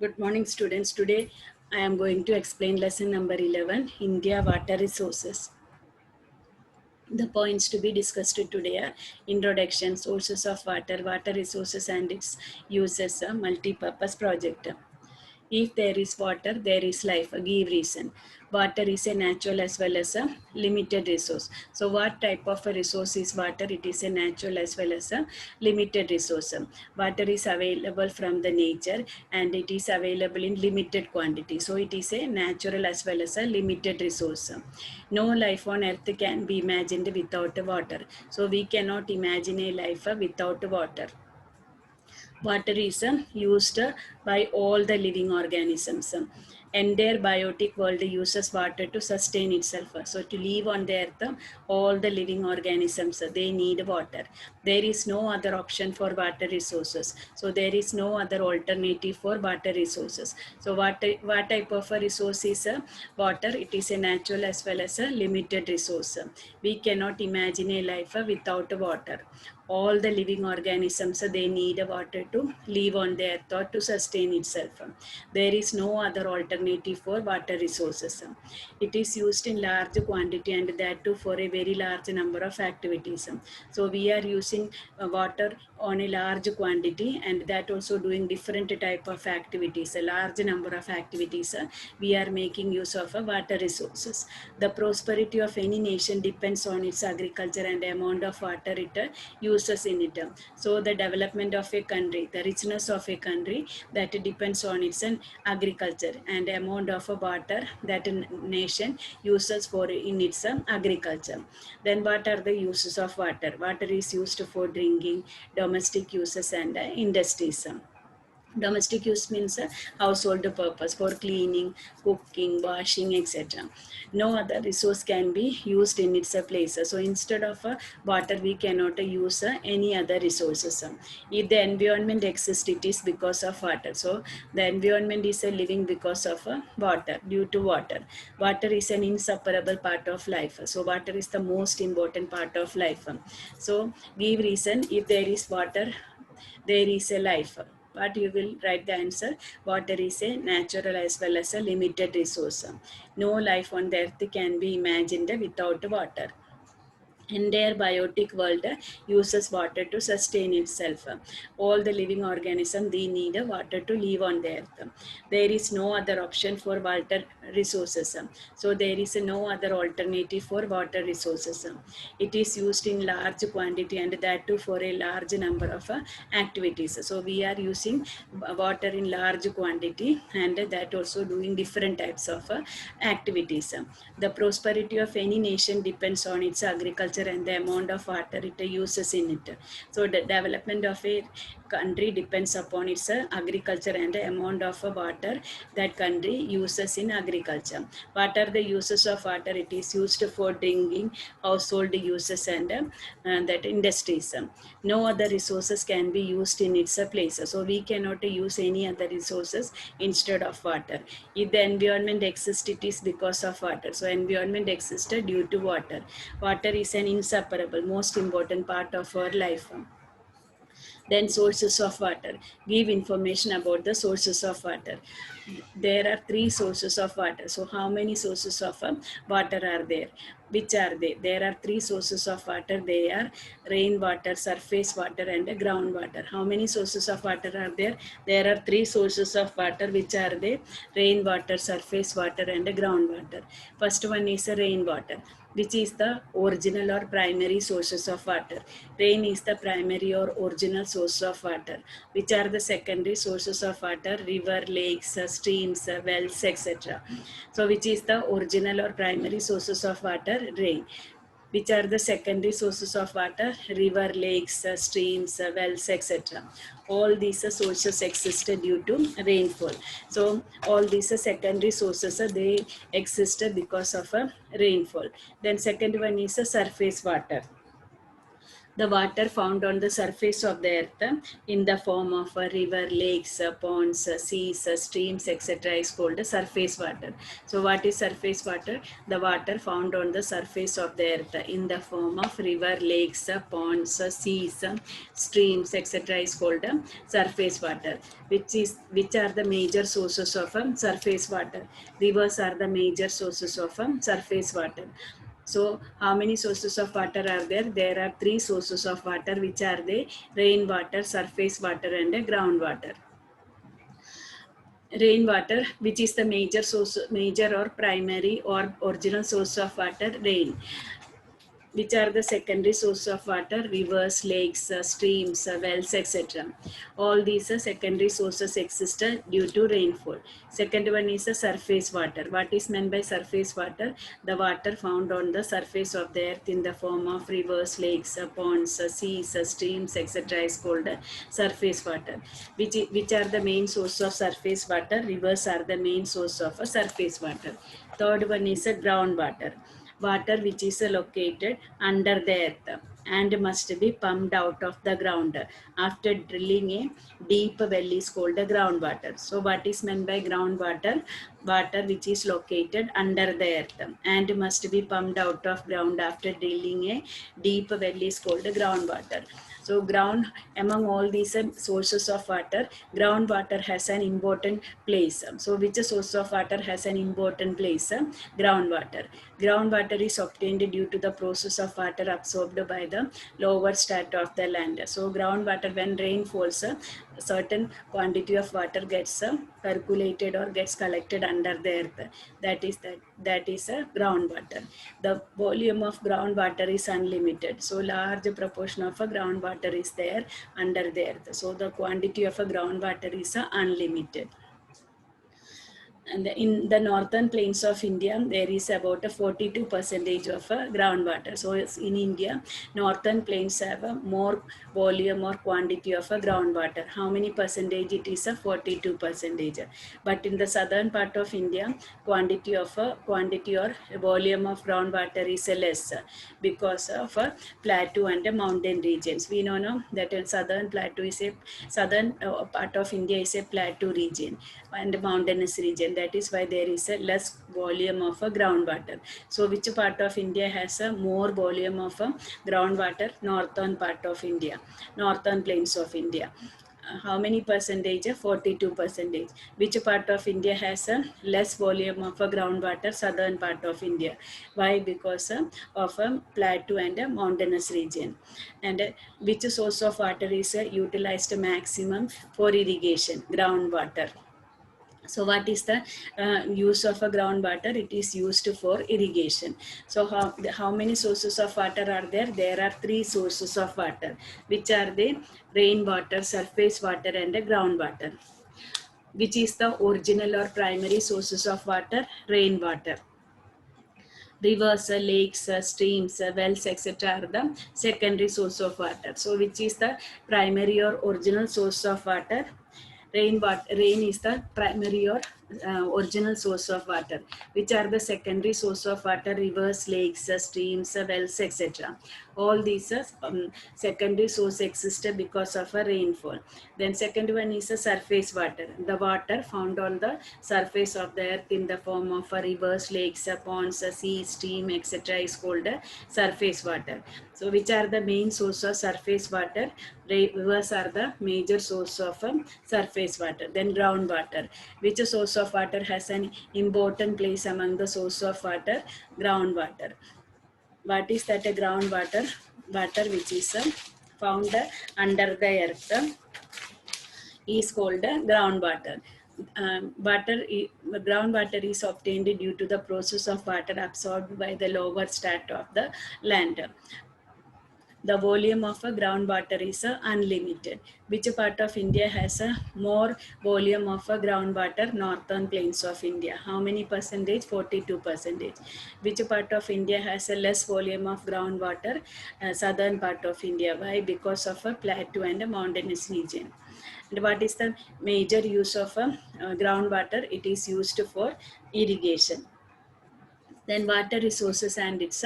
Good morning, students. Today I am going to explain lesson number 11, India Water Resources. The points to be discussed today are introduction, sources of water, water resources and its uses, a multi-purpose project. If there is water, there is life. Give reason. Water is a natural as well as a limited resource. So, what type of a resource is water? It is a natural as well as a limited resource. Water is available from the nature and it is available in limited quantity. So, it is a natural as well as a limited resource. No life on earth can be imagined without water. So, we cannot imagine a life without water. Water is used by all the living organisms. Entire biotic world uses water to sustain itself. So to live on the earth, all the living organisms, they need water. There is no other option for water resources. So there is no other alternative for water resources. So what type of a resource is water? It is a natural as well as a limited resource. We cannot imagine a life without water. All the living organisms, they need water to live on the earth or to sustain itself. There is no other alternative for water resources. It is used in large quantity and that too for a very large number of activities. So we are using water on a large quantity and that also doing different type of activities, a large number of activities. We are making use of water resources. The prosperity of any nation depends on its agriculture and amount of water it uses in it. So the development of a country, the richness of a country, that depends on its agriculture and amount of water that a nation uses for in its agriculture. Then what are the uses of water? Water is used for drinking, domestic uses and industries. Domestic use means household purpose for cleaning, cooking, washing, etc. No other resource can be used in its place. So instead of water, we cannot use any other resources. If the environment exists, it is because of water. So the environment is living because of water, due to water. Water is an inseparable part of life. So water is the most important part of life. So give reason, if there is water, there is a life. But you will write the answer. Water is a natural as well as a limited resource. No life on the earth can be imagined without water. Entire biotic world uses water to sustain itself. All the living organisms, they need water to live on the earth. There is no other option for water resources. So there is no other alternative for water resources. It is used in large quantity and that too for a large number of activities. So we are using water in large quantity and that also doing different types of activities. The prosperity of any nation depends on its agriculture and the amount of water it uses in it. So the development of a country depends upon its agriculture and the amount of water that country uses in agriculture. What are the uses of water? It is used for drinking, household uses and that industries. No other resources can be used in its place. So we cannot use any other resources instead of water. If the environment exists, it is because of water. So environment existed due to water. Water is an inseparable, most important part of our life. Then sources of water. Give information about the sources of water. There are three sources of water. So how many sources of water are there? Which are they? There are three sources of water. They are rainwater, surface water and groundwater. How many sources of water are there? There are three sources of water. Which are they? Rainwater, surface water and groundwater. First one is rainwater, which is the original or primary sources of water. Rain is the primary or original source of water. Which are the secondary sources of water? River, lakes, streams, wells, etc. So which is the original or primary sources of water? Rain. Which are the secondary sources of water? River, lakes, streams, wells, etc. All these sources exist due to rainfall. So all these secondary sources, they exist because of rainfall. Then second one is surface water. The water found on the surface of the earth in the form of a river, lakes, ponds, seas, streams, etc. is called surface water. So what is surface water? The water found on the surface of the earth in the form of river, lakes, ponds, seas, streams, etc. is called surface water. Which are the major sources of surface water? Rivers are the major sources of surface water. So how many sources of water are there? There are three sources of water, which are the rainwater, surface water and groundwater. Rainwater, which is the major source, major or primary or original source of water, rain. Which are the secondary source of water? Rivers, lakes, streams, wells, etc. All these secondary sources exist due to rainfall. Second one is surface water. What is meant by surface water? The water found on the surface of the earth in the form of rivers, lakes, ponds, seas, streams, etc. is called surface water. Which are the main source of surface water? Rivers are the main source of surface water. Third one is groundwater. Water which is located under the earth and must be pumped out of the ground after drilling a deep well is called groundwater. So what is meant by groundwater? Water which is located under the earth and must be pumped out of ground after drilling a deep well is called groundwater. So ground, among all these sources of water, groundwater has an important place. So which source of water has an important place? Groundwater. Groundwater is obtained due to the process of water absorbed by the lower strata of the land. So groundwater, when rain falls, a certain quantity of water gets percolated or gets collected under the earth. That is a groundwater. The volume of groundwater is unlimited. So large proportion of a groundwater is there under the earth. So the quantity of a groundwater is unlimited. And in the northern plains of India, there is about a 42 percentage of groundwater. So in India, northern plains have a more volume or quantity of groundwater. How many percentage? It is a 42 percentage. But in the southern part of India, quantity or volume of groundwater is less because of plateau and mountain regions. We know that in southern plateau is a southern part of India is a plateau region and mountainous region. That is why there is a less volume of groundwater. So which part of India has a more volume of groundwater? Northern part of India, northern plains of India. How many percentage? 42 percentage. Which part of India has a less volume of groundwater? Southern part of India. Why? Because of a plateau and a mountainous region. And which source of water is utilized maximum for irrigation? Groundwater. So what is the use of a groundwater? It is used for irrigation. So how many sources of water are there? There are three sources of water, which are the rainwater, surface water and groundwater. Which is the original or primary sources of water? Rainwater. Rivers, lakes, streams, wells, etc. are the secondary source of water. So which is the primary or original source of water? Rain is the primary or original source of water. Which are the secondary source of water? Rivers, lakes, streams, wells, etc. All these secondary source exist because of a rainfall. Then second one is a surface water. The water found on the surface of the earth in the form of rivers, lakes, ponds, sea, stream, etc. is called surface water. So which are the main source of surface water? Rivers are the major source of surface water. Then groundwater. Which source of water has an important place among the source of water? Groundwater. What is that? A groundwater? Water which is found under the earth is called groundwater. Groundwater is obtained due to the process of water absorbed by the lower strata of the land. The volume of groundwater is unlimited. Which part of India has a more volume of groundwater? Northern plains of India. How many percentage? 42 percentage. Which part of India has a less volume of groundwater? Southern part of India. Why? Because of a plateau and a mountainous region. And what is the major use of groundwater? It is used for irrigation. Then water resources and its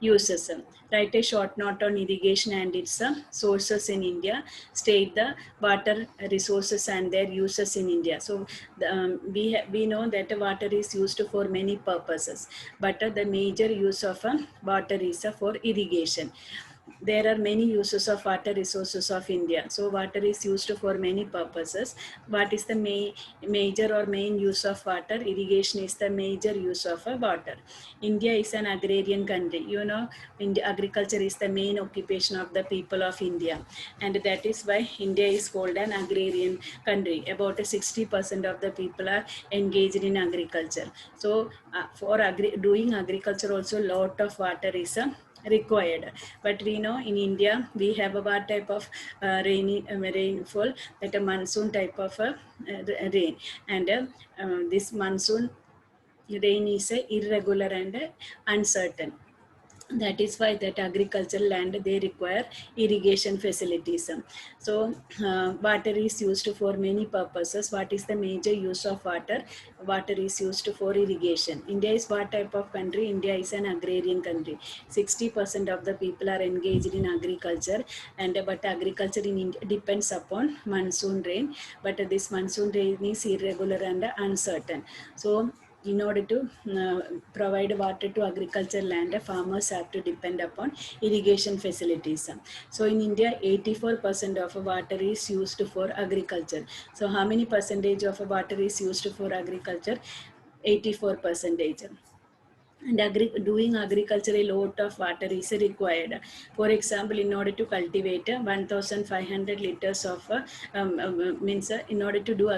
uses. Write a short note on irrigation and its sources in India. State the water resources and their uses in India. So we know that water is used for many purposes, but the major use of water is for irrigation. There are many uses of water resources of India. So water is used for many purposes. What is the major or main use of water? Irrigation is the major use of water. India is an agrarian country. You know, agriculture is the main occupation of the people of India. And that is why India is called an agrarian country. About 60% of the people are engaged in agriculture. So for doing agriculture also, lot of water is required. But we know in India we have a what type of rainfall, that a monsoon type of rain. And this monsoon rain is irregular and uncertain. That is why that agricultural land they require irrigation facilities. So water is used for many purposes. What is the major use of water? Water is used for irrigation. India is what type of country? India is an agrarian country. 60% of the people are engaged in agriculture, and but agriculture in India depends upon monsoon rain, but this monsoon rain is irregular and uncertain. So in order to provide water to agriculture land, farmers have to depend upon irrigation facilities. So in India, 84% of water is used for agriculture. So how many percentage of water is used for agriculture? 84 percentage. And doing agriculture, a lot of water is required. For example, in order to cultivate 1500 liters of means in order to do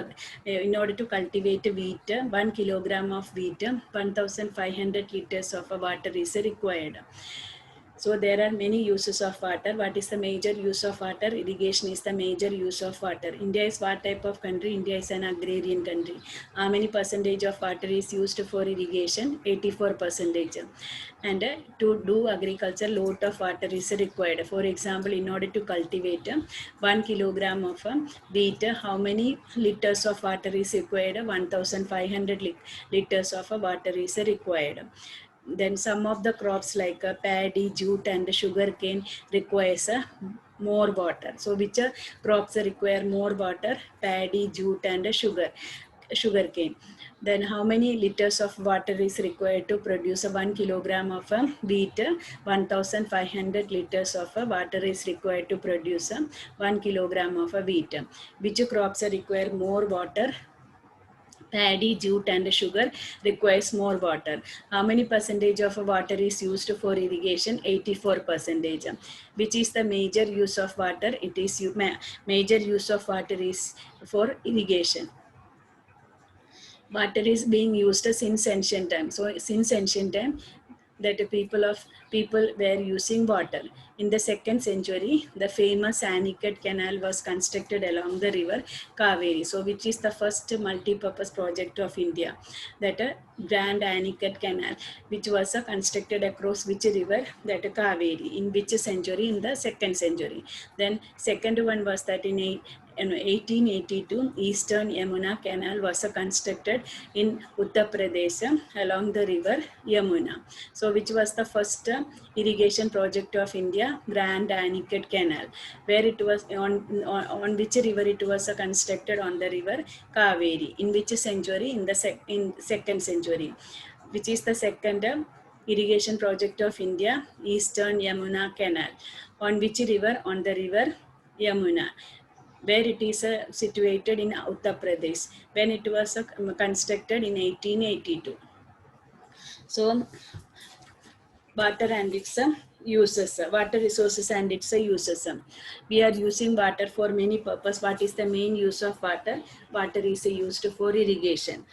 in order to cultivate wheat, 1 kilogram of wheat, 1500 liters of water is required. So there are many uses of water. What is the major use of water? Irrigation is the major use of water. India is what type of country? India is an agrarian country. How many percentage of water is used for irrigation? 84 percentage. And to do agriculture, lot of water is required. For example, in order to cultivate 1 kilogram of wheat, how many liters of water is required? 1500 liters of water is required. Then some of the crops like paddy, jute and sugarcane requires more water. So which crops require more water? Paddy, jute and sugarcane. Then how many liters of water is required to produce 1 kilogram of wheat? 1500 liters of water is required to produce 1 kilogram of wheat. Which crops require more water? Paddy, jute and sugar requires more water. How many percentage of water is used for irrigation? 84 percentage. Which is the major use of water? It is major use of water is for irrigation. Water is being used since ancient time. So since ancient time, that people were using water. In the 2nd century, the famous Anicut Canal was constructed along the river Kaveri. So which is the first multi-purpose project of India? That Grand Anicut Canal, which was constructed across which river? That Kaveri. In which century? In the 2nd century. Then second one was that in 1882, Eastern Yamuna Canal was constructed in Uttar Pradesh along the river Yamuna. So which was the first irrigation project of India? Grand Anicut Canal. Where it was on which river it was constructed? On the river Kaveri. In which century? In the 2nd century. Which is the second irrigation project of India? Eastern Yamuna Canal. On which river? On the river Yamuna, where it is situated in Uttar Pradesh, when it was constructed in 1882. So water and its uses, water resources and its uses. We are using water for many purposes. What is the main use of water? Water is used for irrigation.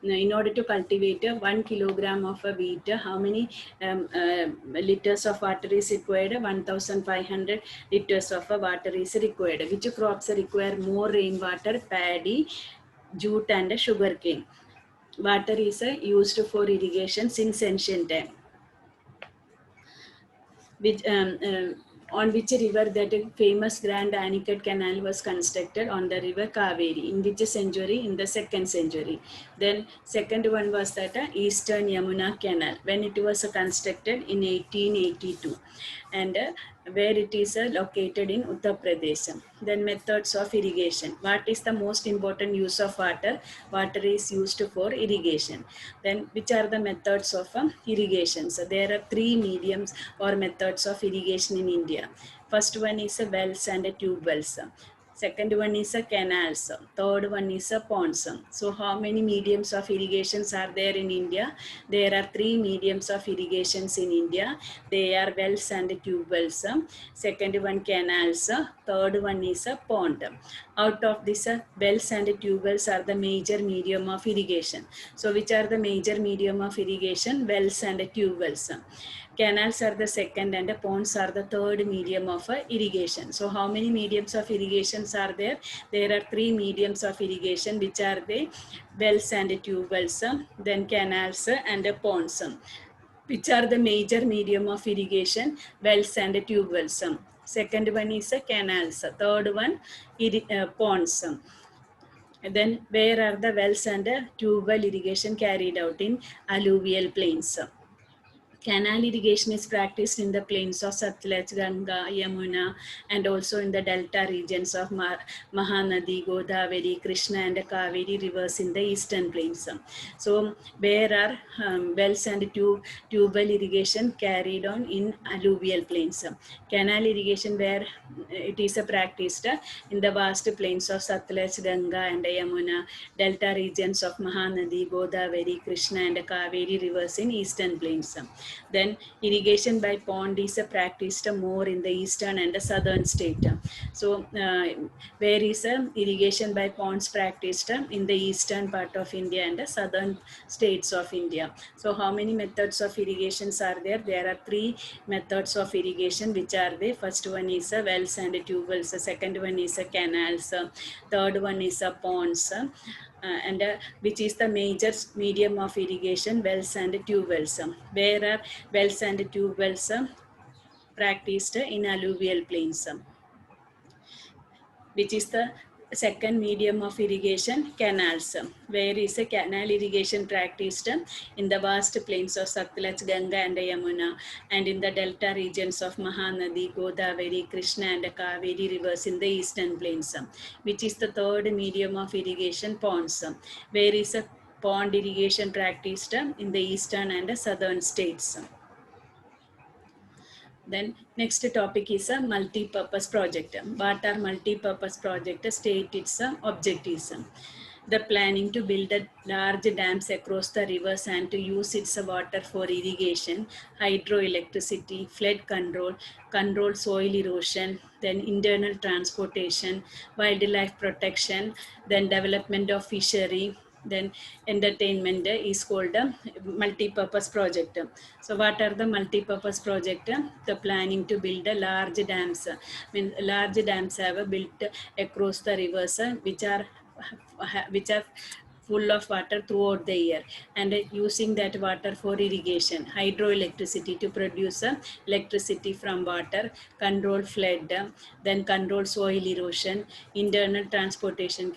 Now, in order to cultivate 1 kilogram of a wheat, how many liters of water is required? 1500 liters of water is required. Which crops require more rainwater? Paddy, jute and sugarcane. Water is used for irrigation since ancient time. Which On which river that famous Grand Anicut Canal was constructed? On the river Kaveri. In which century? In the 2nd century. Then second one was that Eastern Yamuna Canal, when it was constructed in 1882, and where it is located in Uttar Pradesh. Then methods of irrigation. What is the most important use of water? Water is used for irrigation. Then which are the methods of irrigation? So there are three mediums or methods of irrigation in India. First one is wells and tube wells. Second one is a canals. Third one is a ponds. So how many mediums of irrigations are there in India? There are three mediums of irrigations in India. They are wells and tube wells. Second one canals. Third one is a pond. Out of this, wells and tube wells are the major medium of irrigation. So which are the major medium of irrigation? Wells and tube wells. Canals are the second and ponds are the third medium of irrigation. So how many mediums of irrigations are there? There are three mediums of irrigation, which are the wells and tube wells, then canals and ponds. Which are the major medium of irrigation? Wells and tube wells. Second one is canals. Third one ponds. Then where are the wells and tube well irrigation carried out? In alluvial plains. Canal irrigation is practiced in the plains of Satluj, Ganga, Yamuna, and also in the delta regions of Mahanadi, Godavari, Krishna, and Kaveri rivers in the eastern plains. So, where are wells and tubal irrigation carried on in alluvial plains? Canal irrigation, where it is practiced in the vast plains of Satluj, Ganga, and Yamuna, delta regions of Mahanadi, Godavari, Krishna, and Kaveri rivers in eastern plains. Then irrigation by pond is practiced more in the eastern and the southern state. So where is irrigation by ponds practiced? In the eastern part of India and the southern states of India. So how many methods of irrigations are there? There are three methods of irrigation, which are the first one is wells and tube wells, the second one is canals, third one is ponds. And which is the major medium of irrigation? Wells and tube wells. Where are wells and tube wells practiced? In alluvial plains. Which is the second medium of irrigation? Canals. Where is a canal irrigation practiced? In the vast plains of Satluj, Ganga, and Yamuna, and in the delta regions of Mahanadi, Godavari, Krishna, and Kaveri rivers in the eastern plains. Which is the third medium of irrigation? Ponds. Where is a pond irrigation practiced? In the eastern and southern states. Then next topic is a multi-purpose project. What are multi-purpose project? State its objectives. The planning to build large dams across the rivers and to use its water for irrigation, hydroelectricity, flood control, control soil erosion, then internal transportation, wildlife protection, then development of fishery, then entertainment is called a multi-purpose project. So what are the multi-purpose project? The planning to build a large dams. Large dams have built across the rivers, which are full of water throughout the year, and using that water for irrigation, hydroelectricity to produce electricity from water, control flood, then control soil erosion, internal transportation,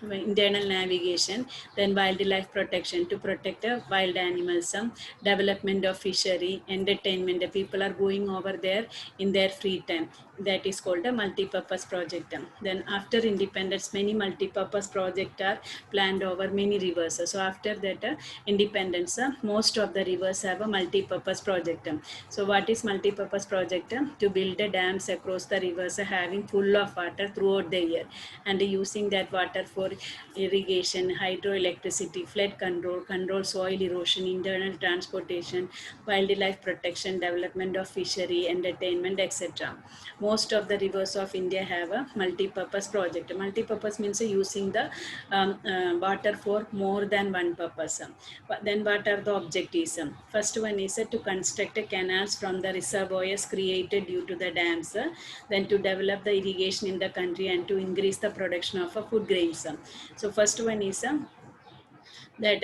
internal navigation, then wildlife protection to protect wild animals, development of fishery, entertainment. The people are going over there in their free time. That is called a multi-purpose project. Then after independence, many multi-purpose projects are planned over many rivers. So after that independence, most of the rivers have a multi-purpose project. So what is multi-purpose project? To build dams across the rivers having full of water throughout the year, and using that water for irrigation, hydroelectricity, flood control, control soil erosion, internal transportation, wildlife protection, development of fishery, entertainment, etc. Most of the rivers of India have a multi-purpose project. Multi-purpose means using the water for more than one purpose. But then what are the objectives? First one is to construct canals from the reservoirs created due to the dams, then to develop the irrigation in the country and to increase the production of food grains. So first one is that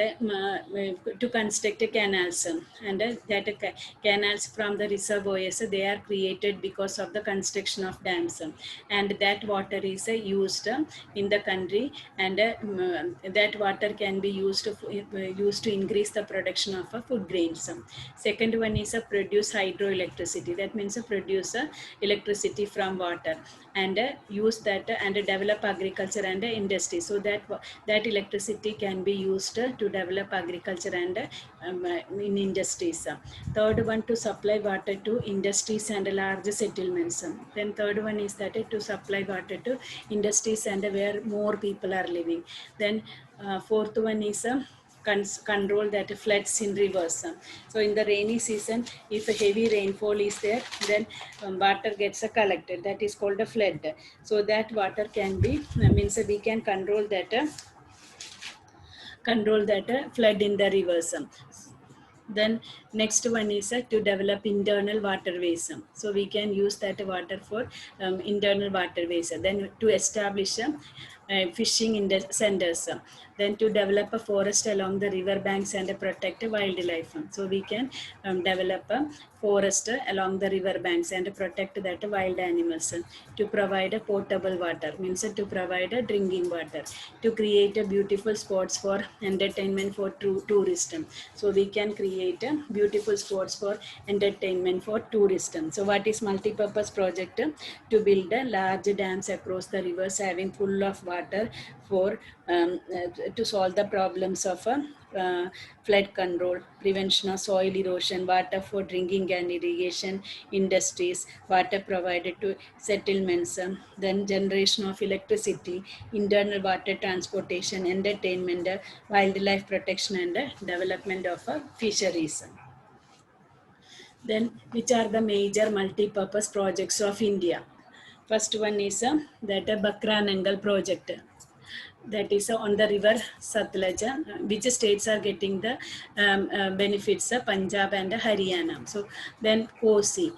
to construct a canals and that canals from the reservoirs they are created because of the construction of dams and that water is used in the country and that water can be used to increase the production of food grains. Second one is produce hydroelectricity, that means produce electricity from water and use that and develop agriculture and industry, so that that electricity can be used to develop agriculture and in industries. Third one, to supply water to industries and large settlements. Then third one is that to supply water to industries and where more people are living. Then fourth one is control that floods in rivers. So in the rainy season, if a heavy rainfall is there, then water gets collected. That is called a flood. So that water can be means we can control that flood in the rivers. Then next one is to develop internal waterways. So we can use that water for internal waterways. Then to establish fishing in the centers. Then to develop a forest along the river banks and protect wildlife. So we can develop a forest along the river banks and protect that wild animals. To provide a potable water, means to provide a drinking water. To create a beautiful spots for entertainment for tourism. So we can create a beautiful spots for entertainment for tourism. So what is multi-purpose project? To build a large dams across the rivers having full of water for to solve the problems of flood control, prevention of soil erosion, water for drinking and irrigation, industries, water provided to settlements, then generation of electricity, internal water transportation, entertainment, wildlife protection, and development of fisheries. Then, which are the major multi-purpose projects of India? First one is that Bakra Nangal project, that is on the river Satluj, which states are getting the benefits, Punjab and Haryana. So then Kosi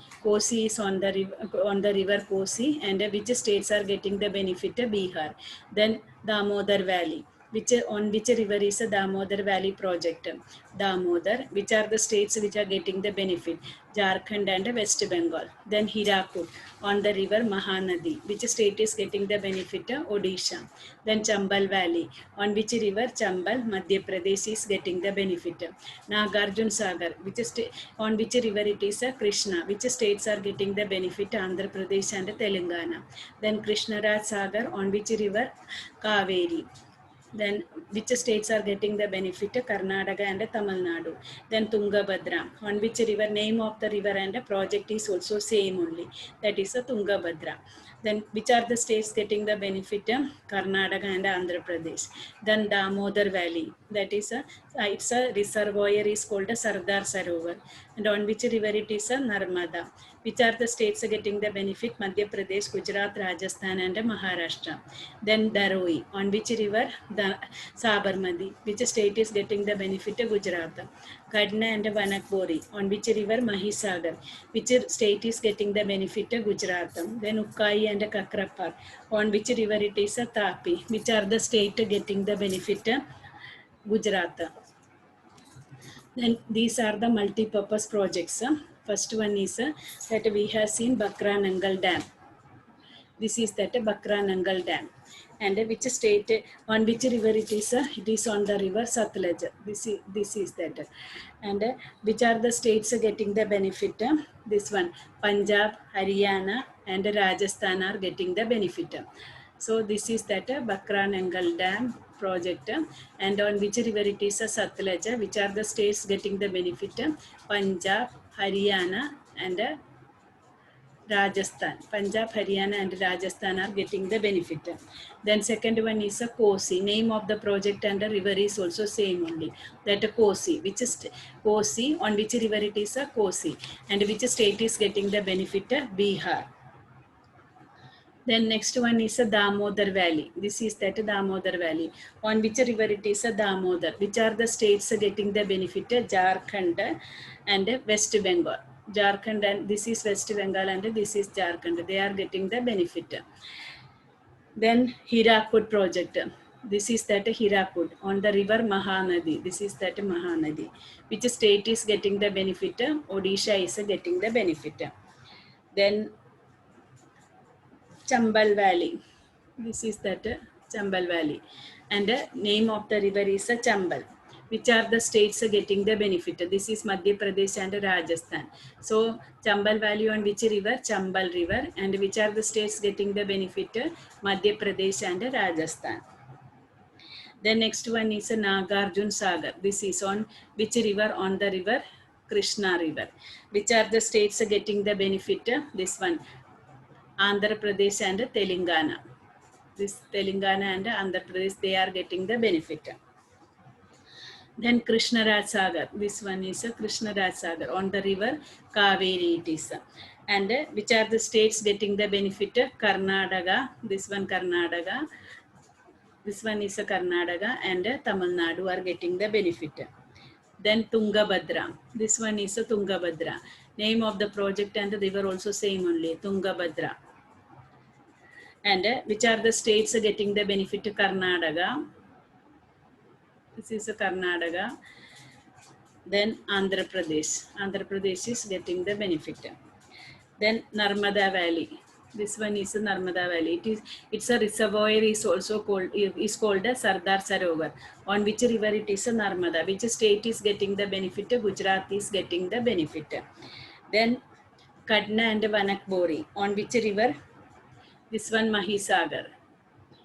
is on the river Kosi, and which states are getting the benefit, Bihar. Then Damodar Valley, which on which river is the Damodar Valley project, Damodar, which are the states which are getting the benefit, Jharkhand and West Bengal. Then Hirakud on the river Mahanadi, which state is getting the benefit, Odisha. Then Chambal Valley, on which river Chambal, Madhya Pradesh is getting the benefit. Nagarjun Sagar, on which river it is, Krishna, which states are getting the benefit, Andhra Pradesh and Telangana. Then Krishnaraj Sagar, on which river, Kaveri. Then which states are getting the benefit, Karnataka and Tamil Nadu. Then Tungabhadra, on which river, name of the river and the project is also same only, that is a Tungabhadra. Then which are the states getting the benefit, Karnataka and Andhra Pradesh. Then Damodar Valley, that is it's a reservoir is called a Sardar Sarovar, and on which river it is, Narmada. Which are the states getting the benefit, Madhya Pradesh, Gujarat, Rajasthan and Maharashtra. Then Daroi, on which river, the Sabarmati, which state is getting the benefit, Gujarat. Kadna and Vanakbori, on which river, Mahisagar, which state is getting the benefit, Gujarat. Then Ukkai and Kakrapar, on which river it is, Tapi, which are the state getting the benefit, Gujarat. Then these are the multi-purpose projects. First one is that we have seen Bakra Nangal Dam. This is that Bakra Nangal Dam. And which state, on which river it is on the river Satluj. This is that. And which are the states getting the benefit? This one, Punjab, Haryana and Rajasthan are getting the benefit. So this is that Bakra Nangal Dam project, and on which river it is, Satluj, which are the states getting the benefit, Punjab, Haryana and Rajasthan. Punjab, Haryana and Rajasthan are getting the benefit. Then second one is a Kosi. Name of the project and the river is also same only. That Kosi, which is Kosi, on which river it is, a Kosi, and which state is getting the benefit, Bihar. Then next one is a Damodar Valley. This is that Damodar Valley. On which river it is, a Damodar. Which are the states getting the benefit? Jharkhand and West Bengal. Jharkhand, and this is West Bengal and this is Jharkhand. They are getting the benefit. Then Hirakud project. This is that Hirakud on the river Mahanadi. This is that Mahanadi. Which state is getting the benefit? Odisha is getting the benefit. Then Chambal Valley. This is that Chambal Valley. And the name of the river is Chambal. Which are the states getting the benefit? This is Madhya Pradesh and Rajasthan. So Chambal Valley on which river? Chambal River. And which are the states getting the benefit? Madhya Pradesh and Rajasthan. The next one is Nagarjun Sagar. This is on which river? On the river Krishna River. Which are the states getting the benefit? This one, Andhra Pradesh and Telangana. This Telangana and Andhra Pradesh, they are getting the benefit. Then Krishna Raj Sagar. This one is Krishna Raj Sagar on the river Kaveri it is. And which are the states getting the benefit? Karnataka. This one Karnataka. This one is Karnataka and Tamil Nadu are getting the benefit. Then Tungabhadra. This one is Tungabhadra. Name of the project and the river also same only, Tungabhadra. And which are the states getting the benefit? Karnataka. This is Karnataka. Then Andhra Pradesh. Andhra Pradesh is getting the benefit. Then Narmada Valley. This one is Narmada Valley. It's a reservoir is also called Sardar Sarovar. On which river it is Narmada. Which state is getting the benefit? Gujarat is getting the benefit. Then Kadna and Vanakbori. On which river? This one Mahisagar.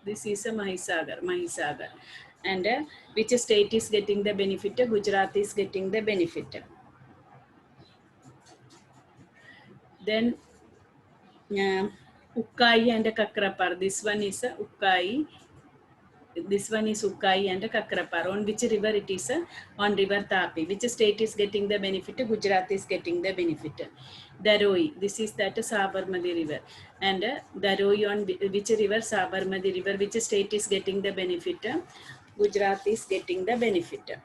This is a Mahisagar. And which state is getting the benefit? Gujarat is getting the benefit. Then Ukkai and Kakrapar. This one is Ukkai. This one is Ukkai and Kakrapar. On which river it is? On river Tapi. Which state is getting the benefit? Gujarat is getting the benefit. Daroi. This is that Sabarmati river. And Daroi on which river? Sabarmati river. Which state is getting the benefit? Gujarat is getting the benefit.